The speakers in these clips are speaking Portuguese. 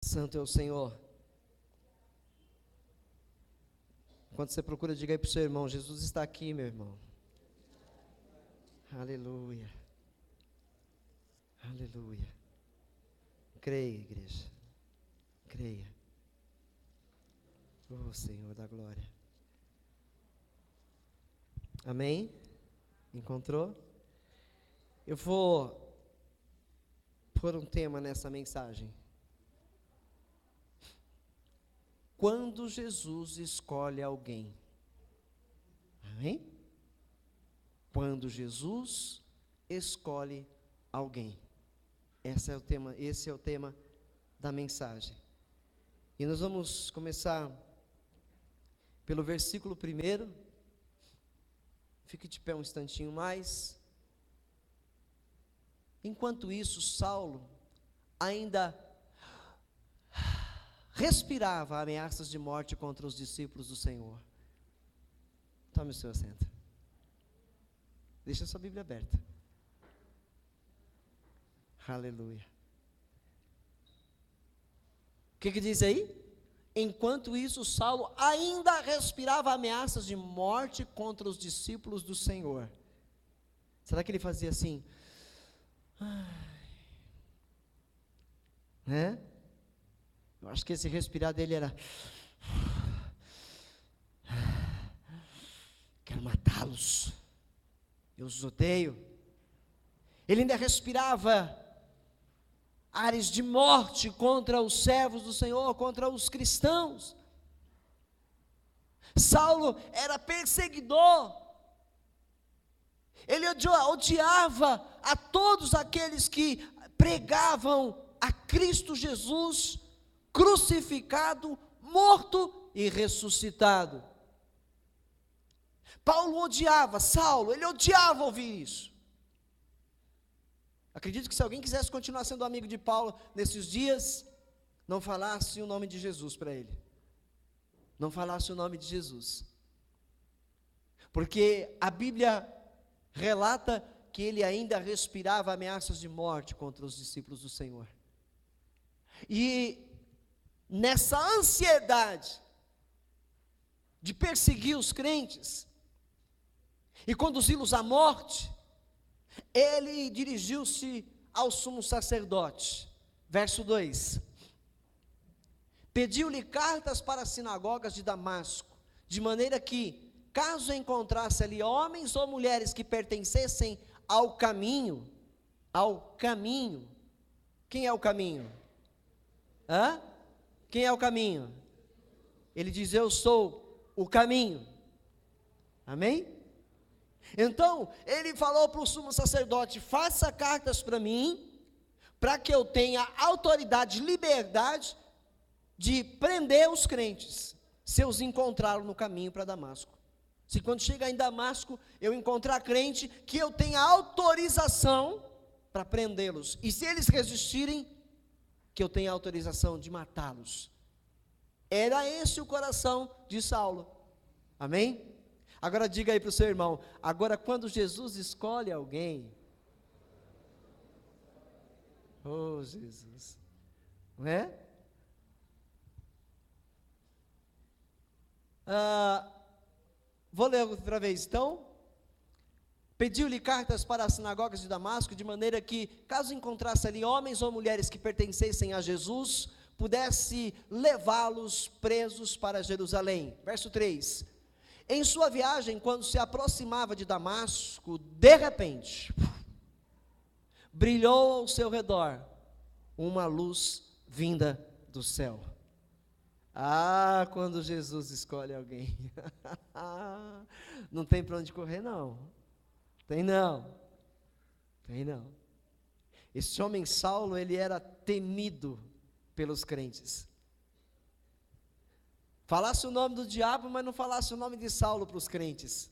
Santo é o Senhor. Enquanto você procura, diga aí para o seu irmão: Jesus está aqui, meu irmão. Aleluia. Aleluia. Creia, igreja. Creia. Oh, Senhor da glória. Amém? Encontrou? Eu vou pôr um tema nessa mensagem. Quando Jesus escolhe alguém. Amém? Quando Jesus escolhe alguém. Esse é o tema da mensagem. E nós vamos começar pelo versículo 1. Fique de pé um instantinho mais. Enquanto isso, Saulo ainda respirava ameaças de morte contra os discípulos do Senhor. Tome o seu assento. Deixa a sua Bíblia aberta. Aleluia. O que diz aí? Enquanto isso, Saulo ainda respirava ameaças de morte contra os discípulos do Senhor. Será que ele fazia assim? Né? Eu acho que esse respirar dele era: quero matá-los, eu os odeio. Ele ainda respirava ares de morte contra os servos do Senhor, contra os cristãos. Saulo era perseguidor. Ele odiava a todos aqueles que pregavam a Cristo Jesus crucificado, morto e ressuscitado. Saulo, ele odiava ouvir isso. Acredito que se alguém quisesse continuar sendo amigo de Paulo nesses dias, não falasse o nome de Jesus para ele. Não falasse o nome de Jesus. Porque a Bíblia relata que ele ainda respirava ameaças de morte contra os discípulos do Senhor. E nessa ansiedade de perseguir os crentes e conduzi-los à morte, ele dirigiu-se ao sumo sacerdote. Verso 2: pediu-lhe cartas para as sinagogas de Damasco, de maneira que, caso encontrasse ali homens ou mulheres que pertencessem ao caminho, quem é o caminho? Quem é o caminho? Ele diz: eu sou o caminho. Amém? Então, ele falou para o sumo sacerdote: faça cartas para mim, para que eu tenha autoridade, liberdade de prender os crentes, se eu os encontrar no caminho para Damasco. Se quando chegar em Damasco, eu encontrar crente, que eu tenha autorização para prendê-los. E se eles resistirem, que eu tenha autorização de matá-los. Era esse o coração de Saulo. Amém? Agora diga aí para o seu irmão: agora quando Jesus escolhe alguém, oh Jesus, não é? Vou ler outra vez então. Pediu-lhe cartas para as sinagogas de Damasco, de maneira que, caso encontrasse ali homens ou mulheres que pertencessem a Jesus, pudesse levá-los presos para Jerusalém. Verso 3: em sua viagem, quando se aproximava de Damasco, de repente, brilhou ao seu redor uma luz vinda do céu. Quando Jesus escolhe alguém, não tem para onde correr não. Tem não. Esse homem Saulo, ele era temido pelos crentes. Falasse o nome do diabo, mas não falasse o nome de Saulo para os crentes.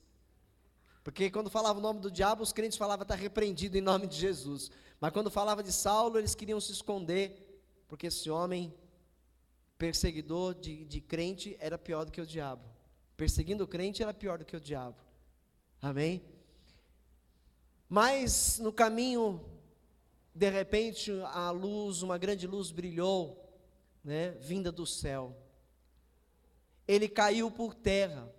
Porque quando falava o nome do diabo, os crentes falavam: está repreendido em nome de Jesus. Mas quando falava de Saulo, eles queriam se esconder, porque esse homem perseguidor de crente era pior do que o diabo. Perseguindo o crente era pior do que o diabo. Amém? Mas no caminho, de repente, uma grande luz brilhou né, vinda do céu. Ele caiu por terra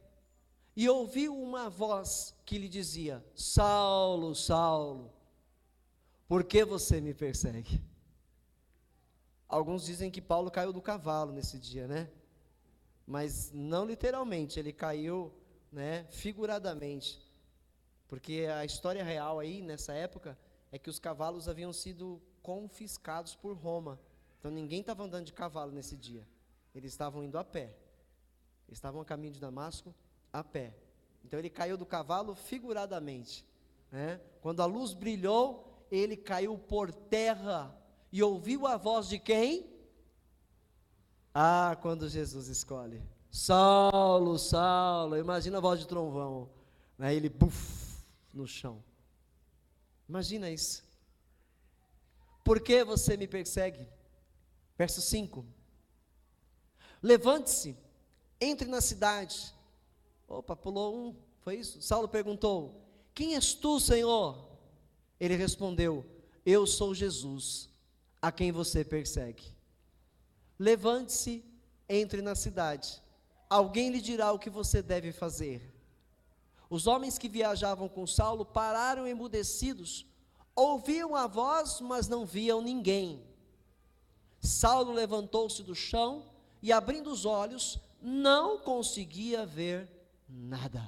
e ouviu uma voz que lhe dizia: Saulo, Saulo, por que você me persegue? Alguns dizem que Paulo caiu do cavalo nesse dia, né? Mas não literalmente, ele caiu, né, figuradamente. Porque a história real aí, nessa época, é que os cavalos haviam sido confiscados por Roma. Então ninguém estava andando de cavalo nesse dia. Eles estavam indo a pé. Eles estavam a caminho de Damasco a pé. Então ele caiu do cavalo figuradamente, né? Quando a luz brilhou, ele caiu por terra e ouviu a voz de quem? Quando Jesus escolhe: Saulo, Saulo. Imagina a voz de trovão, né? Ele no chão. Imagina isso. Por que você me persegue? Verso 5. Levante-se, entre na cidade. Opa, pulou um, foi isso? Saulo perguntou: quem és tu, Senhor? Ele respondeu: eu sou Jesus, a quem você persegue. Levante-se, entre na cidade. Alguém lhe dirá o que você deve fazer. Os homens que viajavam com Saulo pararam emudecidos, ouviam a voz, mas não viam ninguém. Saulo levantou-se do chão e, abrindo os olhos, não conseguia ver nada.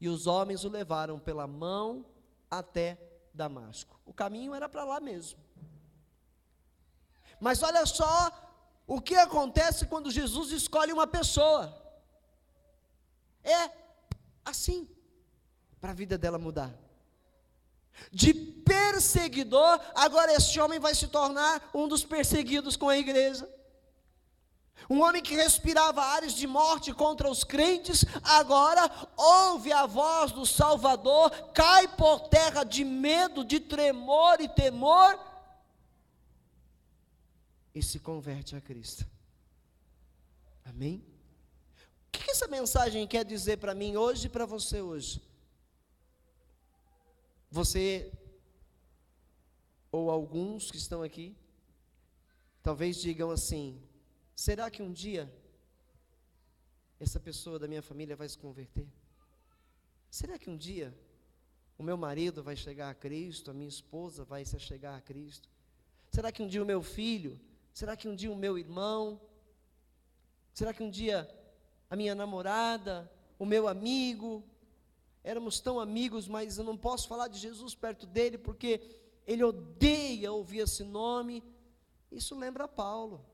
E os homens o levaram pela mão até Damasco. O caminho era para lá mesmo. Mas olha só o que acontece quando Jesus escolhe uma pessoa. É assim, para a vida dela mudar. De perseguidor, agora este homem vai se tornar um dos perseguidos com a igreja. Um homem que respirava ares de morte contra os crentes, agora ouve a voz do Salvador, cai por terra de medo, de tremor e temor, e se converte a Cristo. Amém? O que essa mensagem quer dizer para mim hoje e para você hoje? Você, ou alguns que estão aqui, talvez digam assim: será que um dia essa pessoa da minha família vai se converter? Será que um dia o meu marido vai chegar a Cristo, a minha esposa vai se chegar a Cristo? Será que um dia o meu filho? Será que um dia o meu irmão? Será que um dia a minha namorada, o meu amigo? Éramos tão amigos, mas eu não posso falar de Jesus perto dele, porque ele odeia ouvir esse nome. Isso lembra Paulo.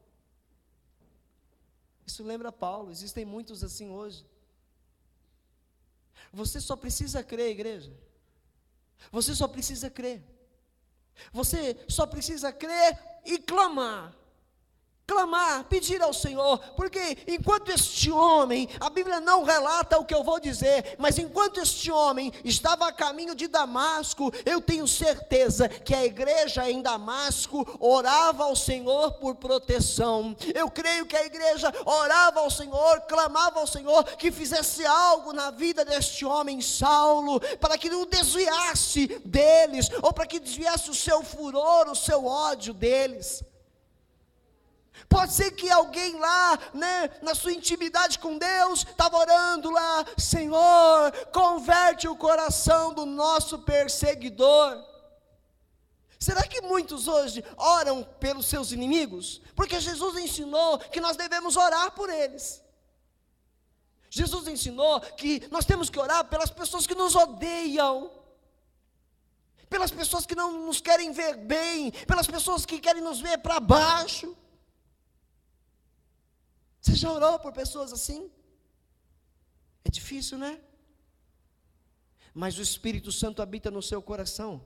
Isso lembra Paulo. Existem muitos assim hoje. Você só precisa crer, igreja. Você só precisa crer. Você só precisa crer e clamar. Clamar, pedir ao Senhor, porque enquanto este homem, a Bíblia não relata o que eu vou dizer, mas enquanto este homem estava a caminho de Damasco, eu tenho certeza que a igreja em Damasco orava ao Senhor por proteção. Eu creio que a igreja orava ao Senhor, clamava ao Senhor que fizesse algo na vida deste homem Saulo, para que não desviasse deles, ou para que desviasse o seu furor, o seu ódio deles. Pode ser que alguém lá, né, na sua intimidade com Deus, estava orando lá: Senhor, converte o coração do nosso perseguidor. Será que muitos hoje oram pelos seus inimigos? Porque Jesus ensinou que nós devemos orar por eles. Jesus ensinou que nós temos que orar pelas pessoas que nos odeiam, pelas pessoas que não nos querem ver bem, pelas pessoas que querem nos ver para baixo. Você já orou por pessoas assim? É difícil, né? Mas o Espírito Santo habita no seu coração.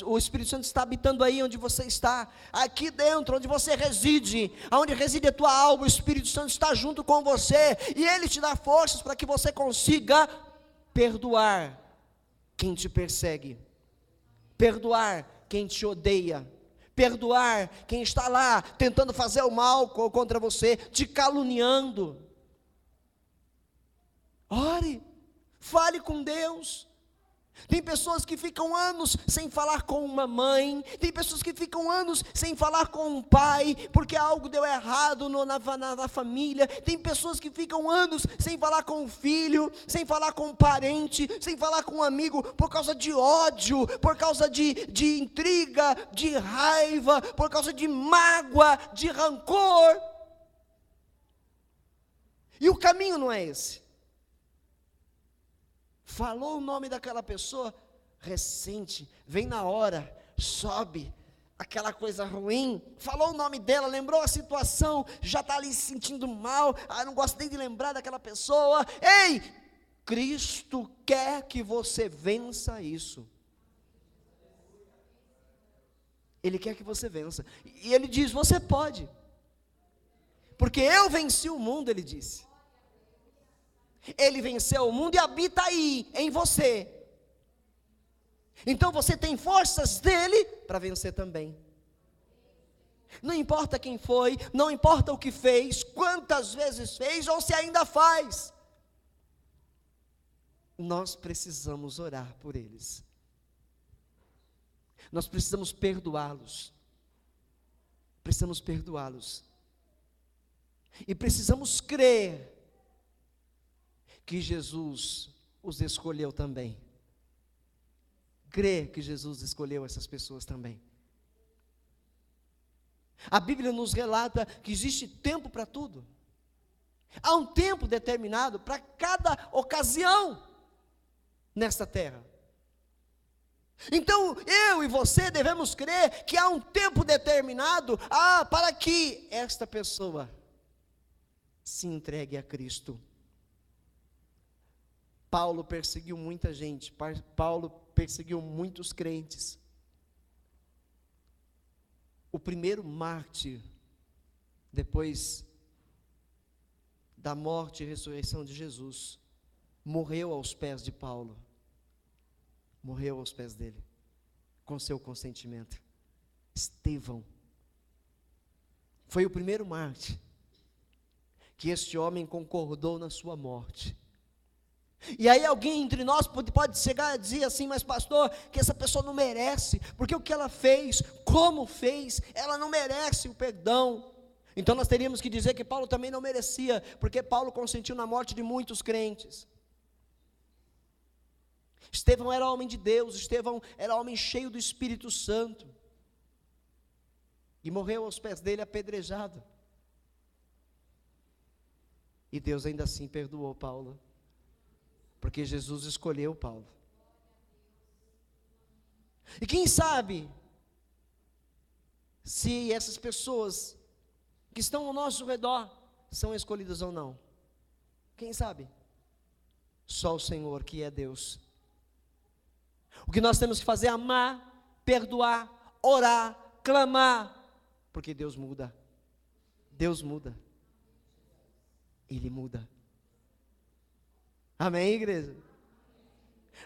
O Espírito Santo está habitando aí onde você está, aqui dentro, onde você reside, aonde reside a tua alma. O Espírito Santo está junto com você, e Ele te dá forças para que você consiga perdoar quem te persegue, perdoar quem te odeia, perdoar quem está lá tentando fazer o mal contra você, te caluniando. Ore, fale com Deus. Tem pessoas que ficam anos sem falar com uma mãe, tem pessoas que ficam anos sem falar com um pai, porque algo deu errado na família. Tem pessoas que ficam anos sem falar com um filho, sem falar com um parente, sem falar com um amigo, por causa de ódio, por causa de intriga, de raiva, por causa de mágoa, de rancor. E o caminho não é esse. Falou o nome daquela pessoa, ressente, vem na hora, sobe, aquela coisa ruim, falou o nome dela, lembrou a situação, já está ali se sentindo mal, não gosto nem de lembrar daquela pessoa. Ei, Cristo quer que você vença isso. Ele quer que você vença, e Ele diz, você pode, porque eu venci o mundo, Ele disse. Ele venceu o mundo e habita aí, em você. Então você tem forças dele para vencer também. Não importa quem foi, não importa o que fez, quantas vezes fez ou se ainda faz. Nós precisamos orar por eles. Nós precisamos perdoá-los. Precisamos perdoá-los. E precisamos crer que Jesus os escolheu também. Crer que Jesus escolheu essas pessoas também. A Bíblia nos relata que existe tempo para tudo. Há um tempo determinado para cada ocasião nesta terra. Então, eu e você devemos crer que há um tempo determinado para que esta pessoa se entregue a Cristo. Paulo perseguiu muita gente, Paulo perseguiu muitos crentes. O primeiro mártir, depois da morte e ressurreição de Jesus, morreu aos pés de Paulo, morreu aos pés dele, com seu consentimento. Estevão foi o primeiro mártir, que este homem concordou na sua morte. E aí alguém entre nós pode chegar a dizer assim, mas pastor, que essa pessoa não merece, porque o que ela fez, como fez, ela não merece o perdão. Então nós teríamos que dizer que Paulo também não merecia, porque Paulo consentiu na morte de muitos crentes. Estevão era homem de Deus, Estevão era homem cheio do Espírito Santo, e morreu aos pés dele apedrejado. E Deus ainda assim perdoou Paulo, porque Jesus escolheu Paulo. E quem sabe se essas pessoas que estão ao nosso redor são escolhidas ou não? Quem sabe? Só o Senhor, que é Deus. O que nós temos que fazer é amar, perdoar, orar, clamar, porque Deus muda. Deus muda. Ele muda. Amém, igreja?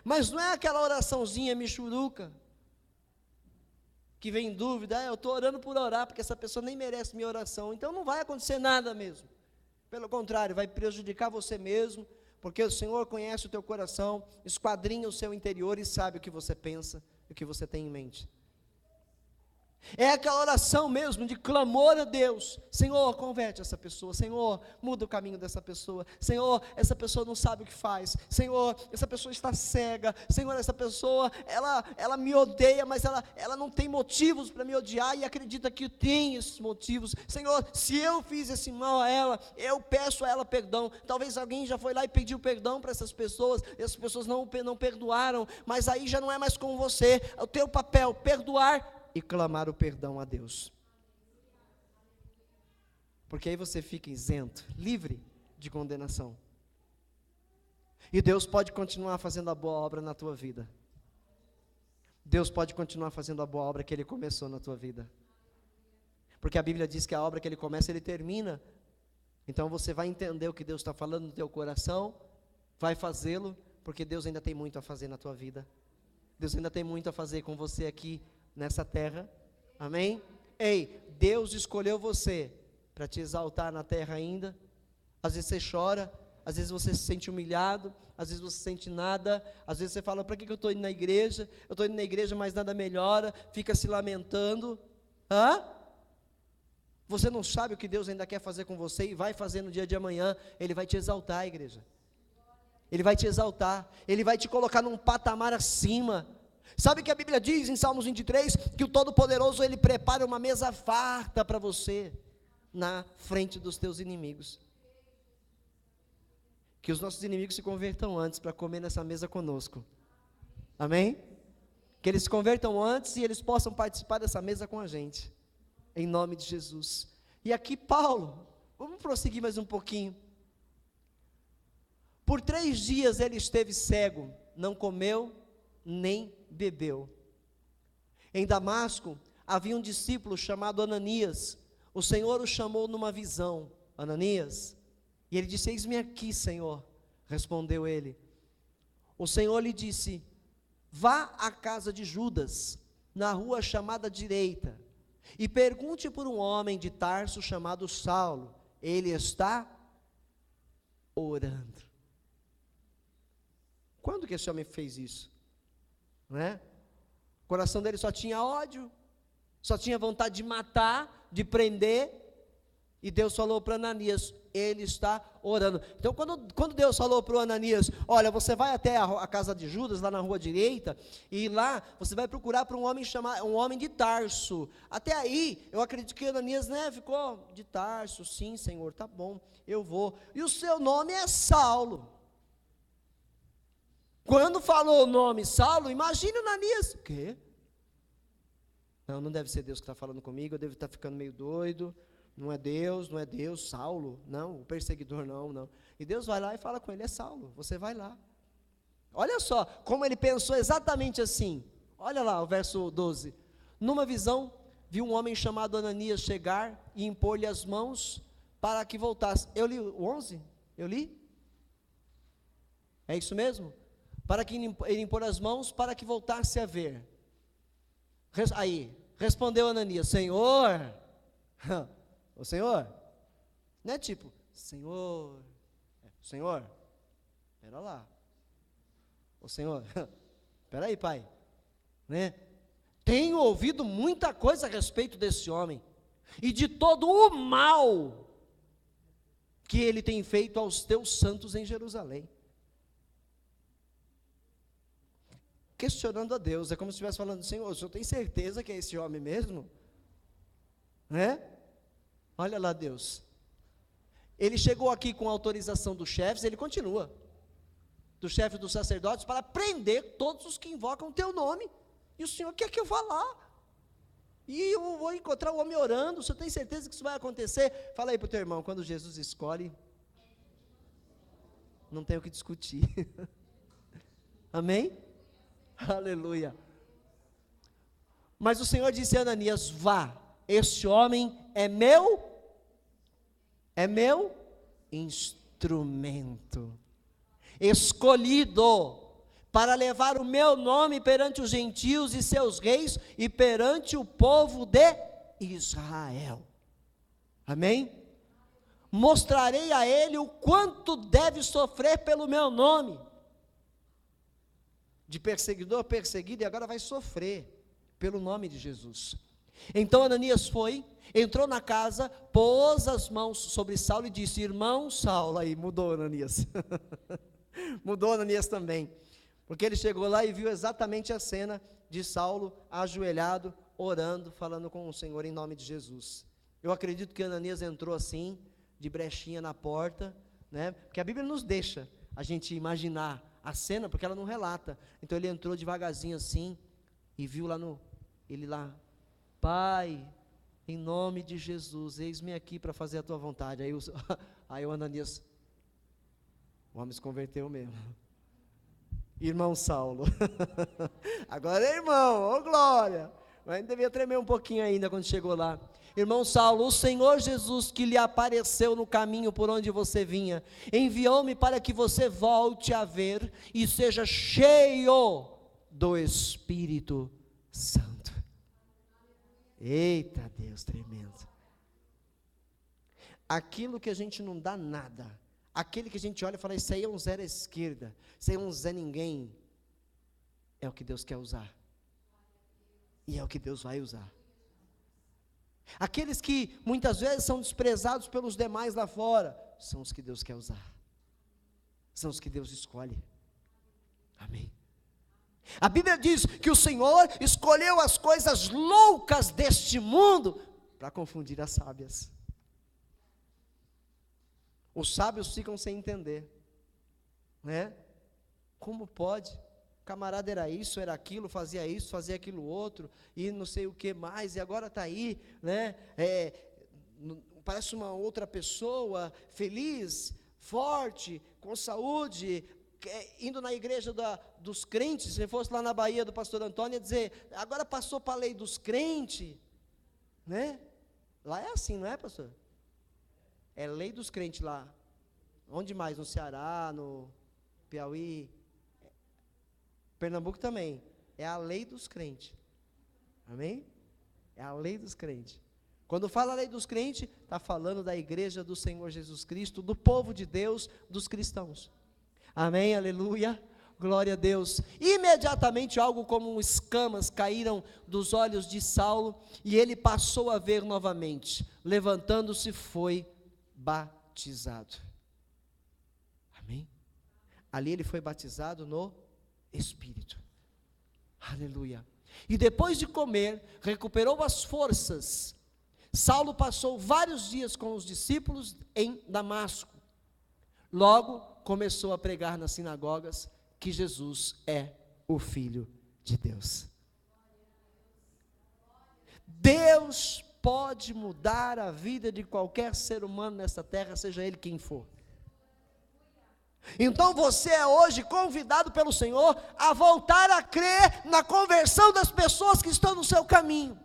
Mas não é aquela oraçãozinha michuruca, que vem em dúvida, eu estou orando por orar, porque essa pessoa nem merece minha oração, então não vai acontecer nada mesmo. Pelo contrário, vai prejudicar você mesmo, porque o Senhor conhece o teu coração, esquadrinha o seu interior e sabe o que você pensa, o que você tem em mente. É aquela oração mesmo de clamor a Deus. Senhor, converte essa pessoa. Senhor, muda o caminho dessa pessoa. Senhor, essa pessoa não sabe o que faz. Senhor, essa pessoa está cega. Senhor, essa pessoa, ela me odeia, mas ela não tem motivos para me odiar e acredita que tem esses motivos. Senhor, se eu fiz esse mal a ela, eu peço a ela perdão. Talvez alguém já foi lá e pediu perdão para essas pessoas, e essas pessoas não perdoaram, mas aí já não é mais com você. É o teu papel, perdoar e clamar o perdão a Deus, porque aí você fica isento, livre de condenação, e Deus pode continuar fazendo a boa obra na tua vida. Deus pode continuar fazendo a boa obra que Ele começou na tua vida, porque a Bíblia diz que a obra que Ele começa, Ele termina. Então você vai entender o que Deus está falando no teu coração, vai fazê-lo, porque Deus ainda tem muito a fazer na tua vida. Deus ainda tem muito a fazer com você aqui nessa terra, amém? Ei, Deus escolheu você para te exaltar na terra ainda. Às vezes você chora, Às vezes você se sente humilhado, às vezes você se sente nada, às vezes você fala, para que eu estou indo na igreja? Eu estou indo na igreja, mas nada melhora, fica se lamentando. Você não sabe o que Deus ainda quer fazer com você e vai fazer no dia de amanhã. Ele vai te exaltar, igreja. Ele vai te exaltar, Ele vai te colocar num patamar acima. Sabe que a Bíblia diz em Salmos 23, que o Todo-Poderoso, Ele prepara uma mesa farta para você, na frente dos teus inimigos. Que os nossos inimigos se convertam antes, para comer nessa mesa conosco, amém? Que eles se convertam antes, e eles possam participar dessa mesa com a gente, em nome de Jesus. E aqui Paulo, vamos prosseguir mais um pouquinho. Por 3 dias ele esteve cego, não comeu, nem bebeu. Em Damasco, havia um discípulo chamado Ananias. O Senhor o chamou numa visão, Ananias, e ele disse, eis-me aqui, Senhor. Respondeu ele. O Senhor lhe disse, vá à casa de Judas, na rua chamada direita, e pergunte por um homem de Tarso chamado Saulo, ele está orando. Quando que esse homem fez isso? Não é? O coração dele só tinha ódio, só tinha vontade de matar, de prender, e Deus falou para Ananias, ele está orando. Então quando Deus falou para o Ananias, olha, você vai até a casa de Judas, lá na rua direita, e lá você vai procurar por um homem de Tarso. Até aí, eu acredito que Ananias, ficou de Tarso, sim, Senhor, tá bom, eu vou. E o seu nome é Saulo. Quando falou o nome Saulo, imagina o Ananias. O quê? Não deve ser Deus que está falando comigo, eu devo estar ficando meio doido. Não é Deus, Saulo, não, o perseguidor não. E Deus vai lá e fala com ele, é Saulo, você vai lá. Olha só, como ele pensou exatamente assim. Olha lá o verso 12. Numa visão, viu um homem chamado Ananias chegar e impor-lhe as mãos para que voltasse. Eu li o 11? Eu li? É isso mesmo? Para que ele impor as mãos, para que voltasse a ver. Aí, respondeu Ananias, Senhor, o Senhor, não é tipo, Senhor, espera lá, o Senhor, espera aí, pai, né? Tenho ouvido muita coisa a respeito desse homem, e de todo o mal que ele tem feito aos teus santos em Jerusalém. Questionando a Deus, é como se estivesse falando, Senhor, o Senhor tem certeza que é esse homem mesmo? Né? Olha lá Deus, ele chegou aqui com a autorização dos chefes, ele continua, dos chefes dos sacerdotes, para prender todos os que invocam o teu nome, e o Senhor quer que eu vá lá, e eu vou encontrar o homem orando, o Senhor tem certeza que isso vai acontecer? Fala aí para o teu irmão, quando Jesus escolhe, não tem o que discutir, amém? Aleluia. Mas o Senhor disse a Ananias, vá, este homem é meu instrumento, escolhido, para levar o meu nome perante os gentios e seus reis, e perante o povo de Israel, amém? Mostrarei a ele o quanto deve sofrer pelo meu nome, de perseguidor perseguido, e agora vai sofrer pelo nome de Jesus. Então Ananias foi, entrou na casa, pôs as mãos sobre Saulo e disse, irmão Saulo, aí mudou Ananias, mudou Ananias também, porque ele chegou lá e viu exatamente a cena de Saulo ajoelhado, orando, falando com o Senhor em nome de Jesus. Eu acredito que Ananias entrou assim, de brechinha na porta, né? Porque a Bíblia nos deixa a gente imaginar a cena, porque ela não relata. Então ele entrou devagarzinho assim, e viu ele lá, Pai, em nome de Jesus, eis-me aqui para fazer a tua vontade. Aí o Ananias, o homem se converteu mesmo, irmão Saulo, agora é irmão, ô glória, mas devia tremer um pouquinho ainda quando chegou lá. Irmão Saulo, o Senhor Jesus que lhe apareceu no caminho por onde você vinha, enviou-me para que você volte a ver e seja cheio do Espírito Santo. Eita Deus, tremendo. Aquilo que a gente não dá nada, aquele que a gente olha e fala, isso aí é um zero à esquerda, isso aí é um Zé Ninguém, é o que Deus quer usar, e é o que Deus vai usar. Aqueles que muitas vezes são desprezados pelos demais lá fora, são os que Deus quer usar, são os que Deus escolhe. Amém. A Bíblia diz que o Senhor escolheu as coisas loucas deste mundo para confundir as sábias. Os sábios ficam sem entender, né? Como pode? O camarada era isso, era aquilo, fazia isso, fazia aquilo outro, e não sei o que mais, e agora está aí, né? Parece uma outra pessoa, feliz, forte, com saúde, indo na igreja dos crentes. Se fosse lá na Bahia do pastor Antônio, ia dizer, agora passou para a lei dos crentes, né? Lá é assim, não é, pastor? É lei dos crentes lá. Onde mais? No Ceará, no Piauí, Pernambuco também. É a lei dos crentes. Amém? É a lei dos crentes. Quando fala a lei dos crentes, está falando da igreja do Senhor Jesus Cristo, do povo de Deus, dos cristãos. Amém? Aleluia. Glória a Deus. Imediatamente algo como escamas caíram dos olhos de Saulo, e ele passou a ver novamente. Levantando-se, foi batizado. Amém? Ali ele foi batizado no Espírito. Aleluia. E depois de comer, recuperou as forças. Saulo passou vários dias com os discípulos em Damasco. Logo começou a pregar nas sinagogas que Jesus é o Filho de Deus. Deus pode mudar a vida de qualquer ser humano nessa terra, seja ele quem for. Então você é hoje convidado pelo Senhor a voltar a crer na conversão das pessoas que estão no seu caminho.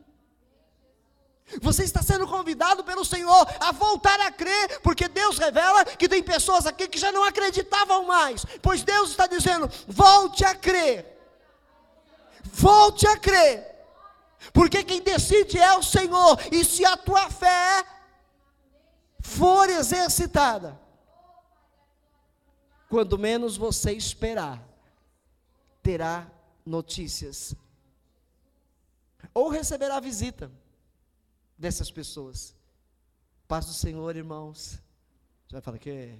Você está sendo convidado pelo Senhor a voltar a crer, porque Deus revela que tem pessoas aqui que já não acreditavam mais, pois Deus está dizendo, volte a crer, porque quem decide é o Senhor, e se a tua fé for exercitada, quando menos você esperar, terá notícias, ou receberá visita dessas pessoas. Paz do Senhor, irmãos. Você vai falar que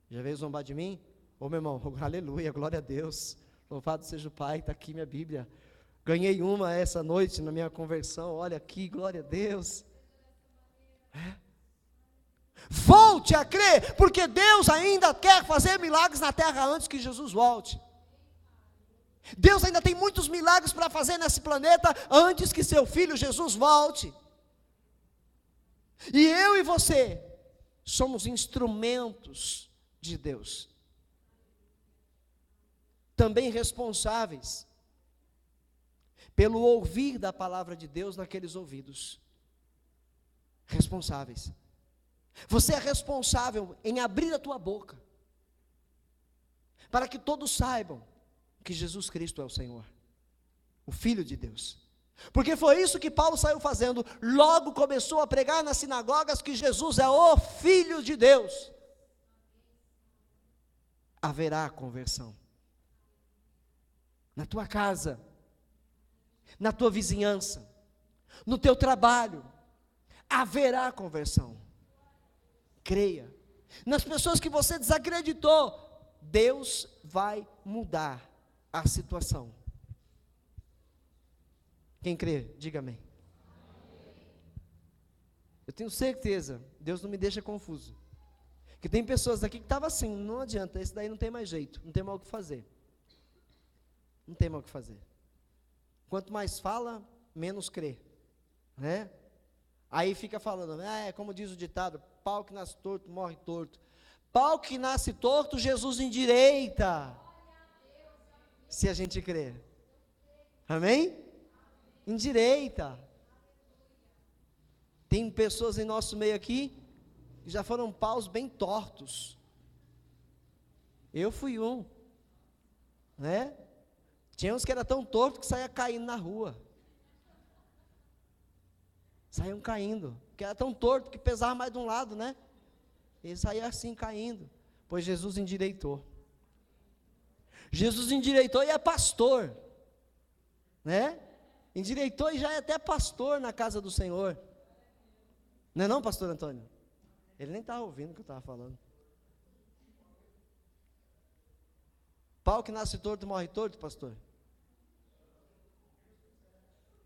já veio zombar de mim? Ô meu irmão, aleluia, glória a Deus, louvado seja o Pai. Está aqui minha Bíblia, ganhei uma essa noite na minha conversão, olha aqui, glória a Deus. Volte a crer, porque Deus ainda quer fazer milagres na terra antes que Jesus volte. Deus ainda tem muitos milagres para fazer nesse planeta antes que seu Filho Jesus volte. E eu e você somos instrumentos de Deus, também responsáveis pelo ouvir da palavra de Deus naqueles ouvidos. Responsáveis. Você é responsável em abrir a tua boca, para que todos saibam que Jesus Cristo é o Senhor, o Filho de Deus. Porque foi isso que Paulo saiu fazendo. Logo começou a pregar nas sinagogas que Jesus é o Filho de Deus. Haverá conversão na tua casa, na tua vizinhança, no teu trabalho. Haverá conversão. Creia. Nas pessoas que você desacreditou, Deus vai mudar a situação. Quem crê, diga amém. Eu tenho certeza, Deus não me deixa confuso, que tem pessoas aqui que estavam assim, não adianta, esse daí não tem mais jeito, não tem mais o que fazer. Não tem mais o que fazer. Quanto mais fala, menos crê, né? Aí fica falando, como diz o ditado, pau que nasce torto, morre torto. Pau que nasce torto, Jesus endireita, se a gente crer. Amém? Endireita. Tem pessoas em nosso meio aqui que já foram paus bem tortos. Eu fui um, né? Tinha uns que era tão torto que saía caindo na rua. Saíam caindo, que era tão torto que pesava mais de um lado, né? Ele saía assim, caindo, pois Jesus endireitou. Jesus endireitou e é pastor, né? Endireitou e já é até pastor na casa do Senhor. Não é não, pastor Antônio? Ele nem estava ouvindo o que eu estava falando. Pau que nasce torto, morre torto, pastor?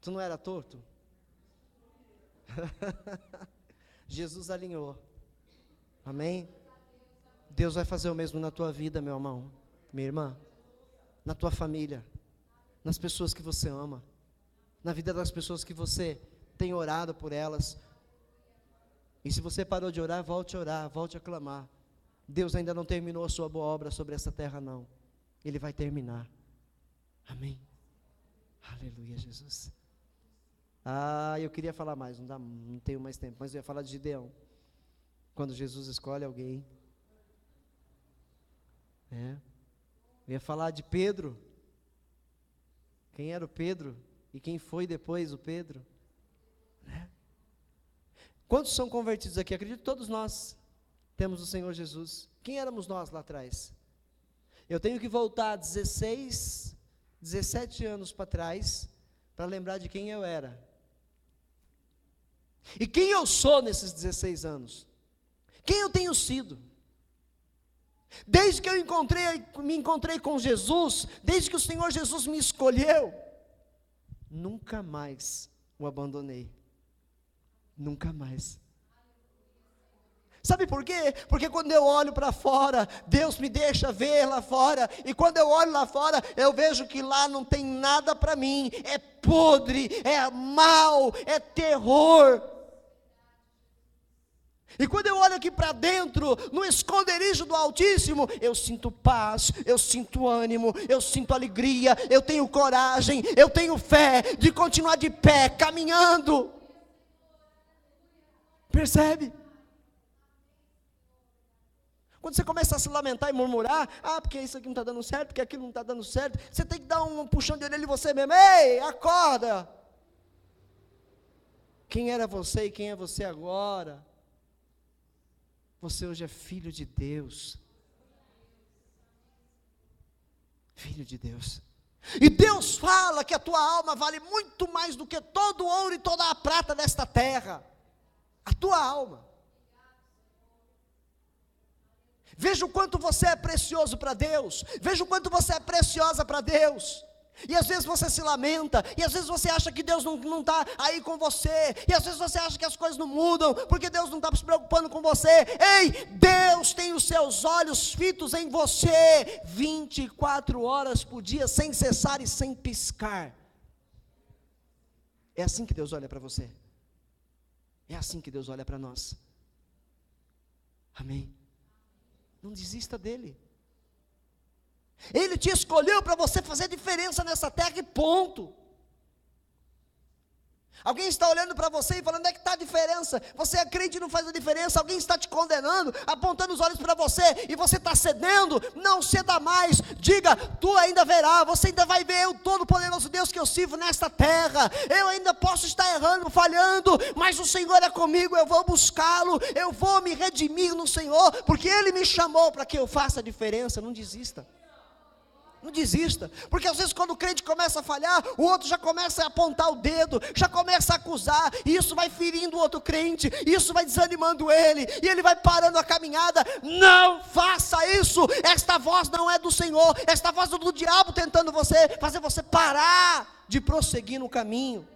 Tu não era torto? Jesus alinhou. Amém? Deus vai fazer o mesmo na tua vida, meu irmão, minha irmã, na tua família, nas pessoas que você ama, na vida das pessoas que você tem orado por elas. E se você parou de orar, volte a orar, volte a clamar. Deus ainda não terminou a sua boa obra sobre essa terra, não. Ele vai terminar. Amém? Aleluia, Jesus. Eu queria falar mais, não tenho mais tempo, mas eu ia falar de Gideão. Quando Jesus escolhe alguém. Eu ia falar de Pedro. Quem era o Pedro? E quem foi depois o Pedro? Quantos são convertidos aqui? Acredito que todos nós temos o Senhor Jesus. Quem éramos nós lá atrás? Eu tenho que voltar 17 anos para trás, para lembrar de quem eu era. E quem eu sou nesses 16 anos? Quem eu tenho sido? Desde que eu me encontrei com Jesus, desde que o Senhor Jesus me escolheu, nunca mais o abandonei. Nunca mais. Sabe por quê? Porque quando eu olho para fora, Deus me deixa ver lá fora, e quando eu olho lá fora, eu vejo que lá não tem nada para mim, é podre, é mal, é terror. E quando eu olho aqui para dentro, no esconderijo do Altíssimo, eu sinto paz, eu sinto ânimo, eu sinto alegria, eu tenho coragem, eu tenho fé de continuar de pé, caminhando. Percebe? Quando você começa a se lamentar e murmurar, porque isso aqui não está dando certo, porque aquilo não está dando certo, você tem que dar um puxão de orelha em você mesmo. Ei, acorda! Quem era você e quem é você agora? Você hoje é filho de Deus. Filho de Deus. E Deus fala que a tua alma vale muito mais do que todo o ouro e toda a prata desta terra. A tua alma. Veja o quanto você é precioso para Deus. Veja o quanto você é preciosa para Deus. E às vezes você se lamenta, e às vezes você acha que Deus não está aí com você, e às vezes você acha que as coisas não mudam, porque Deus não está se preocupando com você. Ei, Deus tem os seus olhos fitos em você, 24 horas por dia, sem cessar e sem piscar. É assim que Deus olha para você. É assim que Deus olha para nós. Amém? Não desista dele. Ele te escolheu para você fazer diferença nessa terra e ponto. Alguém está olhando para você e falando: onde é que está a diferença? Você é crente e não faz a diferença. Alguém está te condenando, apontando os olhos para você, e você está cedendo. Não ceda mais. Diga: tu ainda verá, você ainda vai ver o todo-poderoso Deus que eu sirvo nesta terra. Eu ainda posso estar errando, falhando, mas o Senhor é comigo. Eu vou buscá-lo, eu vou me redimir no Senhor, porque Ele me chamou para que eu faça a diferença. Não desista. Não desista, porque às vezes quando o crente começa a falhar, o outro já começa a apontar o dedo, já começa a acusar, e isso vai ferindo o outro crente, isso vai desanimando ele, e ele vai parando a caminhada. Não faça isso. Esta voz não é do Senhor, esta voz é do diabo tentando fazer você parar de prosseguir no caminho.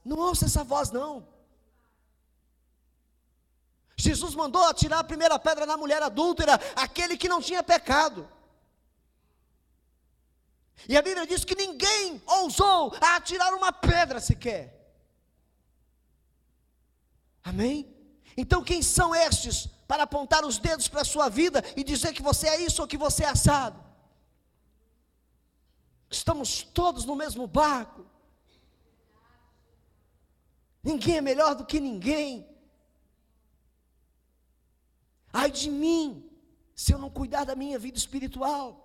Não ouça essa voz, não. Jesus mandou atirar a primeira pedra na mulher adúltera, aquele que não tinha pecado. E a Bíblia diz que ninguém ousou a atirar uma pedra sequer. Amém? Então quem são estes para apontar os dedos para a sua vida e dizer que você é isso ou que você é assado? Estamos todos no mesmo barco. Ninguém é melhor do que ninguém. Ai de mim, se eu não cuidar da minha vida espiritual.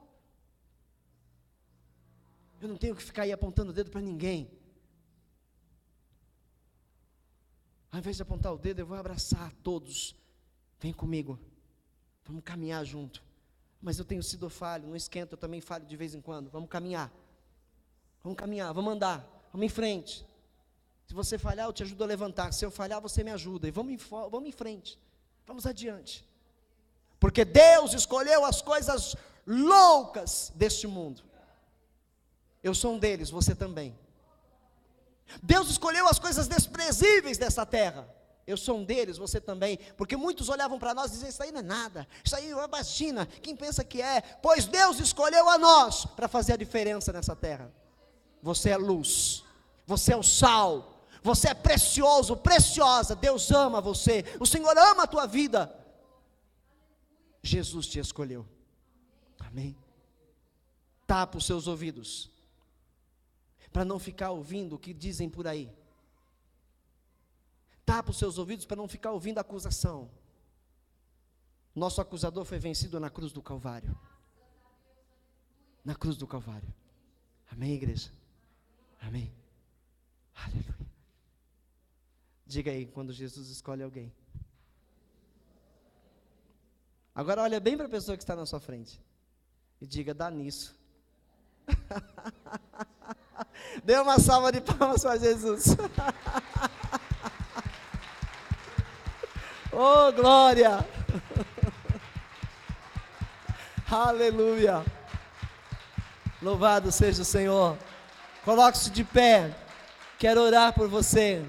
Eu não tenho que ficar aí apontando o dedo para ninguém. Ao invés de apontar o dedo, eu vou abraçar todos Vem comigo, vamos caminhar junto. Mas eu tenho sido falho, não esquenta, eu também falho de vez em quando. Vamos caminhar, vamos andar, vamos em frente. Se você falhar, eu te ajudo a levantar. Se eu falhar, você me ajuda. E vamos em frente, vamos adiante. Porque Deus escolheu as coisas loucas deste mundo. Eu sou um deles, você também. Deus escolheu as coisas desprezíveis dessa terra. Eu sou um deles, você também. Porque muitos olhavam para nós e diziam, isso aí não é nada, isso aí imagina, quem pensa que é? Pois Deus escolheu a nós para fazer a diferença nessa terra. Você é luz, você é o sal, você é precioso, preciosa. Deus ama você, o Senhor ama a tua vida. Jesus te escolheu. Amém? Tapa os seus ouvidos, para não ficar ouvindo o que dizem por aí. Tapa os seus ouvidos para não ficar ouvindo a acusação. Nosso acusador foi vencido na cruz do Calvário. Na cruz do Calvário. Amém, igreja? Amém. Aleluia. Diga aí, quando Jesus escolhe alguém. Agora olha bem para a pessoa que está na sua frente. E diga, dá nisso. Dê uma salva de palmas para Jesus. Oh, glória. Aleluia. Louvado seja o Senhor. Coloque-se de pé. Quero orar por você.